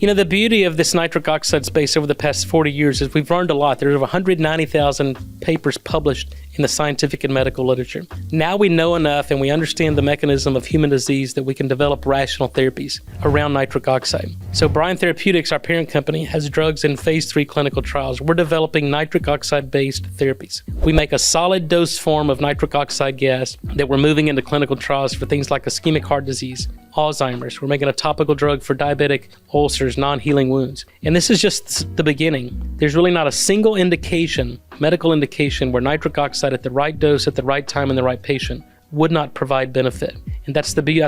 The beauty of this nitric oxide space over the past 40 years is we've learned a lot. There's over 190,000 papers published in the scientific and medical literature. Now we know enough and we understand the mechanism of human disease that we can develop rational therapies around nitric oxide. So Bryan Therapeutics, our parent company, has drugs in phase 3 clinical trials. We're developing nitric oxide-based therapies. We make a solid dose form of nitric oxide gas that we're moving into clinical trials for things like ischemic heart disease, Alzheimer's. We're making a topical drug for diabetic ulcers, non-healing wounds. And this is just the beginning. There's really not a single indication, medical indication, where nitric oxide at the right dose, at the right time, in the right patient would not provide benefit. And that's the beauty.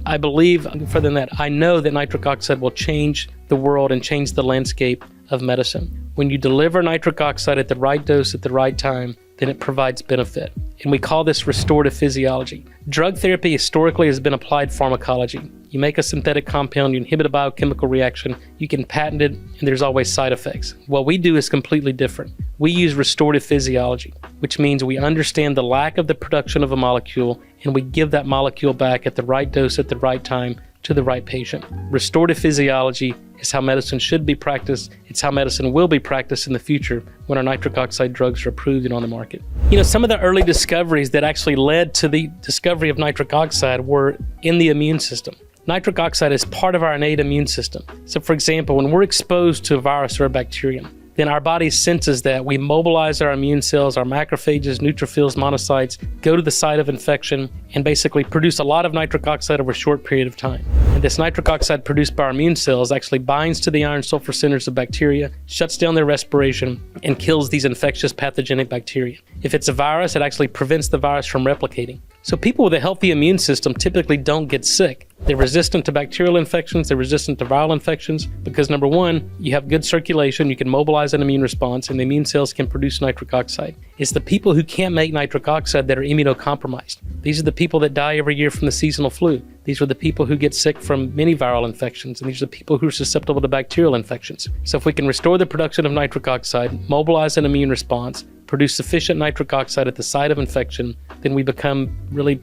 I believe, further than that, I know that nitric oxide will change the world and change the landscape of medicine. When you deliver nitric oxide at the right dose, at the right time, then it provides benefit. And we call this restorative physiology. Drug therapy historically has been applied pharmacology. You make a synthetic compound, you inhibit a biochemical reaction, you can patent it, and there's always side effects. What we do is completely different. We use restorative physiology, which means we understand the lack of the production of a molecule, and we give that molecule back at the right dose at the right time to the right patient. Restorative physiology is how medicine should be practiced. It's how medicine will be practiced in the future when our nitric oxide drugs are approved and on the market. Some of the early discoveries that actually led to the discovery of nitric oxide were in the immune system. Nitric oxide is part of our innate immune system. So for example, when we're exposed to a virus or a bacterium, then our body senses that. We mobilize our immune cells, our macrophages, neutrophils, monocytes, go to the site of infection and basically produce a lot of nitric oxide over a short period of time. And this nitric oxide produced by our immune cells actually binds to the iron sulfur centers of bacteria, shuts down their respiration, and kills these infectious pathogenic bacteria. If it's a virus, it actually prevents the virus from replicating. So people with a healthy immune system typically don't get sick. They're resistant to bacterial infections, they're resistant to viral infections because number one, you have good circulation, you can mobilize an immune response, and the immune cells can produce nitric oxide. It's the people who can't make nitric oxide that are immunocompromised. These are the people that die every year from the seasonal flu. These are the people who get sick from many viral infections, and these are the people who are susceptible to bacterial infections. So if we can restore the production of nitric oxide, mobilize an immune response, produce sufficient nitric oxide at the site of infection, then we become really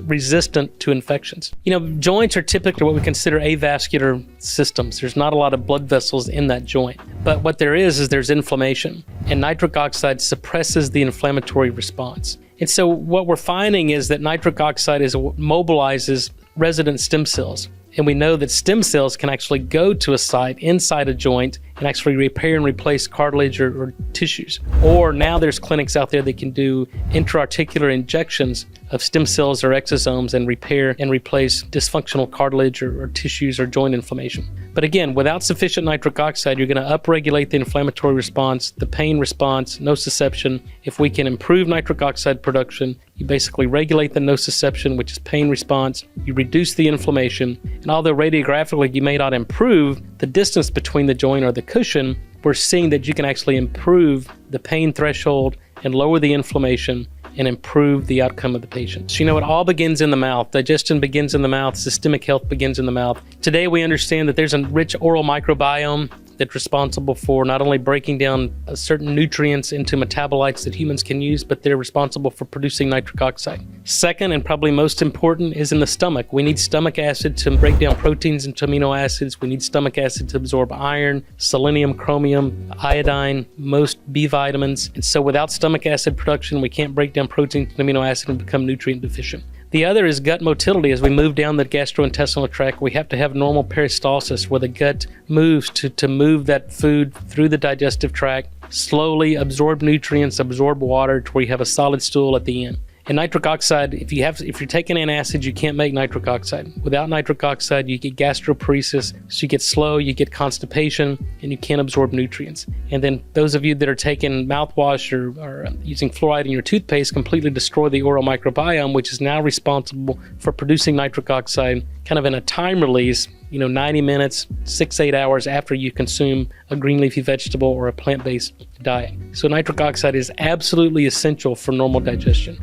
resistant to infections. Joints are typically what we consider avascular systems. There's not a lot of blood vessels in that joint. But what there is there's inflammation, and nitric oxide suppresses the inflammatory response. And so what we're finding is that nitric oxide mobilizes resident stem cells. And we know that stem cells can actually go to a site inside a joint and actually repair and replace cartilage or tissues. Or now there's clinics out there that can do intra-articular injections of stem cells or exosomes and repair and replace dysfunctional cartilage or tissues or joint inflammation. But again, without sufficient nitric oxide, you're going to upregulate the inflammatory response, the pain response, nociception. If we can improve nitric oxide production, you basically regulate the nociception, which is pain response. You reduce the inflammation. And although radiographically you may not improve the distance between the joint or the cushion, we're seeing that you can actually improve the pain threshold and lower the inflammation and improve the outcome of the patient. So it all begins in the mouth. Digestion begins in the mouth. Systemic health begins in the mouth. Today we understand that there's a rich oral microbiome that's responsible for not only breaking down certain nutrients into metabolites that humans can use, but they're responsible for producing nitric oxide. Second, and probably most important, is in the stomach. We need stomach acid to break down proteins into amino acids. We need stomach acid to absorb iron, selenium, chromium, iodine, most B vitamins. And so without stomach acid production, we can't break down proteins and amino acids and become nutrient deficient. The other is gut motility. As we move down the gastrointestinal tract, we have to have normal peristalsis, where the gut moves to move that food through the digestive tract, slowly absorb nutrients, absorb water, to where you have a solid stool at the end. And nitric oxide, if you're taking antacids, you can't make nitric oxide. Without nitric oxide, you get gastroparesis, so you get slow, you get constipation, and you can't absorb nutrients. And then those of you that are taking mouthwash or using fluoride in your toothpaste completely destroy the oral microbiome, which is now responsible for producing nitric oxide kind of in a time release, 90 minutes, 6-8 hours after you consume a green leafy vegetable or a plant-based diet. So nitric oxide is absolutely essential for normal digestion.